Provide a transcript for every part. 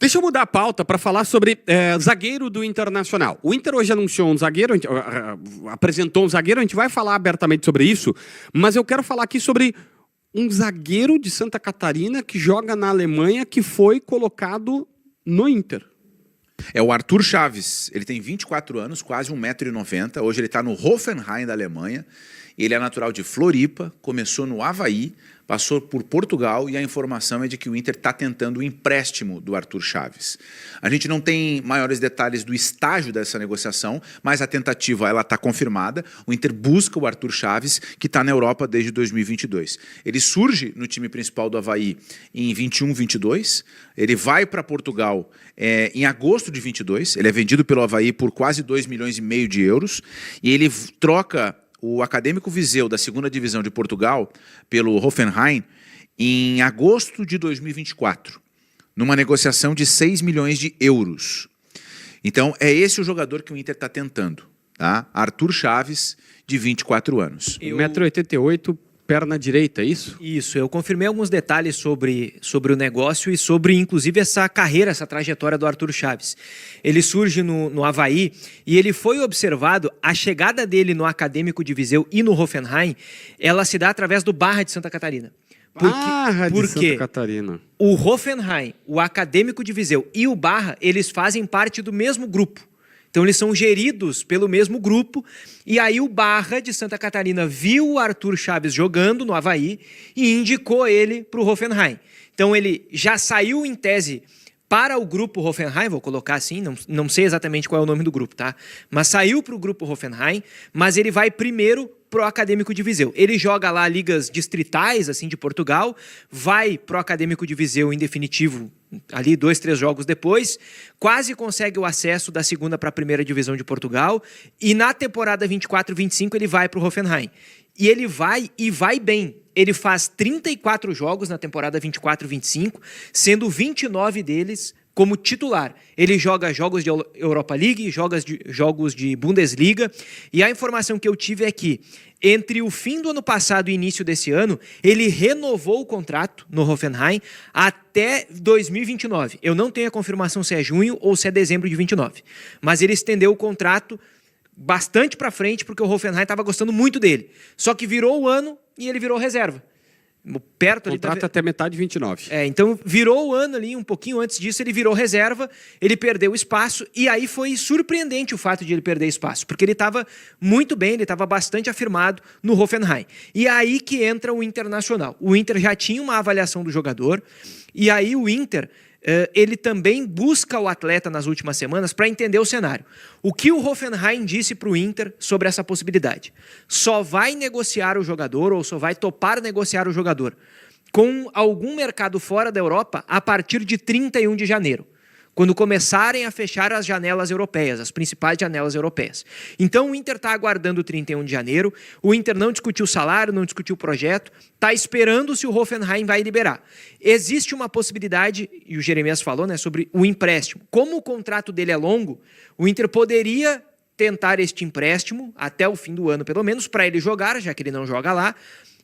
Deixa eu mudar a pauta para falar sobre zagueiro do Internacional. O Inter hoje anunciou um zagueiro, apresentou um zagueiro, a gente vai falar abertamente sobre isso, mas eu quero falar aqui sobre um zagueiro de Santa Catarina que joga na Alemanha, que foi colocado no Inter. É o Arthur Chaves. Ele tem 24 anos, quase 1,90 m. Hoje ele está no Hoffenheim da Alemanha. Ele é natural de Floripa, começou no Avaí, passou por Portugal e a informação é de que o Inter está tentando o empréstimo do Arthur Chaves. A gente não tem maiores detalhes do estágio dessa negociação, mas a tentativa está confirmada. O Inter busca o Arthur Chaves, que está na Europa desde 2022. Ele surge no time principal do Avaí em 21-22, ele vai para Portugal em agosto de 22, ele é vendido pelo Avaí por quase 2,5 milhões de euros e ele troca o Académico Viseu da 2ª Divisão de Portugal pelo Hoffenheim em agosto de 2024, numa negociação de 6 milhões de euros. Então, é esse o jogador que o Inter está tentando, tá? Arthur Chaves, de 24 anos. 1,88 m, perna direita, é isso? Isso, eu confirmei alguns detalhes sobre o negócio e sobre, inclusive, essa carreira, essa trajetória do Arthur Chaves. Ele surge no Avaí e ele foi observado, a chegada dele no Acadêmico de Viseu e no Hoffenheim, ela se dá através do Barra de Santa Catarina. De Santa Catarina. O Hoffenheim, o Acadêmico de Viseu e o Barra, eles fazem parte do mesmo grupo. Então, eles são geridos pelo mesmo grupo. E aí, o Barra de Santa Catarina viu o Arthur Chaves jogando no Avaí e indicou ele para o Hoffenheim. Então, ele já saiu em tese para o grupo Hoffenheim, vou colocar assim, não sei exatamente qual é o nome do grupo, tá? Mas saiu para o grupo Hoffenheim, mas ele vai primeiro pro Acadêmico de Viseu. Ele joga lá ligas distritais, assim, de Portugal, vai pro Acadêmico de Viseu em definitivo, ali 2, 3 jogos depois, quase consegue o acesso da 2ª para a 1ª Divisão de Portugal, e na temporada 24-25 ele vai pro Hoffenheim. E ele vai bem. Ele faz 34 jogos na temporada 24-25, sendo 29 deles como titular. Ele joga jogos de Europa League, jogos de Bundesliga, e a informação que eu tive é que, entre o fim do ano passado e o início desse ano, ele renovou o contrato no Hoffenheim até 2029. Eu não tenho a confirmação se é junho ou se é dezembro de 29, mas ele estendeu o contrato bastante para frente, porque o Hoffenheim estava gostando muito dele. Só que virou o ano e ele virou reserva. Perto ali, contrato até metade de 29. Então virou o ano ali, um pouquinho antes disso, ele virou reserva, ele perdeu espaço, e aí foi surpreendente o fato de ele perder espaço, porque ele estava muito bem, ele estava bastante afirmado no Hoffenheim. E aí que entra o Internacional. O Inter já tinha uma avaliação do jogador, e aí o Inter ele também busca o atleta nas últimas semanas para entender o cenário. O que o Hoffenheim disse para o Inter sobre essa possibilidade? Só vai negociar o jogador, ou só vai topar negociar o jogador com algum mercado fora da Europa a partir de 31 de janeiro. Quando começarem a fechar as janelas europeias, as principais janelas europeias. Então o Inter está aguardando o 31 de janeiro, o Inter não discutiu o salário, não discutiu o projeto, está esperando se o Hoffenheim vai liberar. Existe uma possibilidade, e o Jeremias falou, né, sobre o empréstimo. Como o contrato dele é longo, o Inter poderia tentar este empréstimo até o fim do ano, pelo menos, para ele jogar, já que ele não joga lá,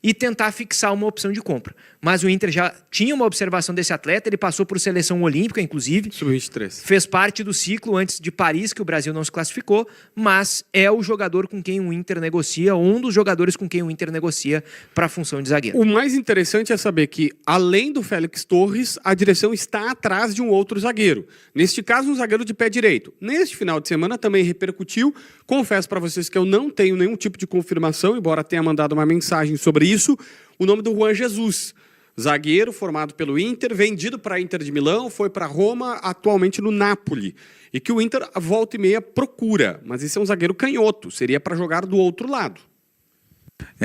e tentar fixar uma opção de compra. Mas o Inter já tinha uma observação desse atleta, ele passou por seleção olímpica, inclusive. Sub-23. Fez parte do ciclo antes de Paris, que o Brasil não se classificou, mas é o jogador com quem o Inter negocia, um dos jogadores com quem o Inter negocia para a função de zagueiro. O mais interessante é saber que, além do Félix Torres, a direção está atrás de um outro zagueiro. Neste caso, um zagueiro de pé direito. Neste final de semana também repercutiu. Confesso para vocês que eu não tenho nenhum tipo de confirmação, embora tenha mandado uma mensagem sobre isso, o nome do Juan Jesus, zagueiro formado pelo Inter, vendido para a Inter de Milão, foi para Roma, atualmente no Napoli, e que o Inter volta e meia procura, mas esse é um zagueiro canhoto, seria para jogar do outro lado.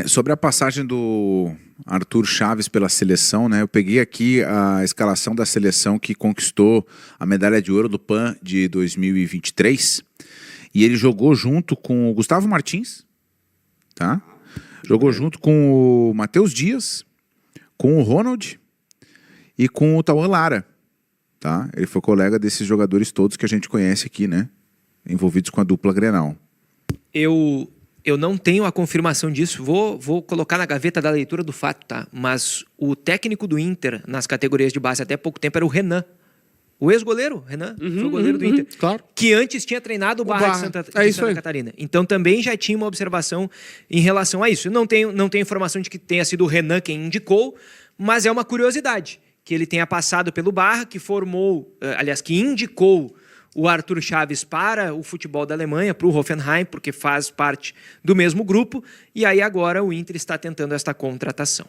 Sobre a passagem do Arthur Chaves pela seleção, né, eu peguei aqui a escalação da seleção que conquistou a medalha de ouro do PAN de 2023, e ele jogou junto com o Gustavo Martins, tá? Jogou junto com o Matheus Dias, com o Ronald e com o Tauan Lara, tá? Ele foi colega desses jogadores todos que a gente conhece aqui, né? Envolvidos com a dupla Grenal. Eu não tenho a confirmação disso, vou colocar na gaveta da leitura do fato, tá? Mas o técnico do Inter nas categorias de base até pouco tempo era o Renan. O ex-goleiro, Renan, foi o goleiro do Inter. Claro. Que antes tinha treinado o Barra de Santa Catarina. Então também já tinha uma observação em relação a isso. Não tenho informação de que tenha sido o Renan quem indicou, mas é uma curiosidade que ele tenha passado pelo Barra, que que indicou o Arthur Chaves para o futebol da Alemanha, para o Hoffenheim, porque faz parte do mesmo grupo, e aí agora o Inter está tentando esta contratação.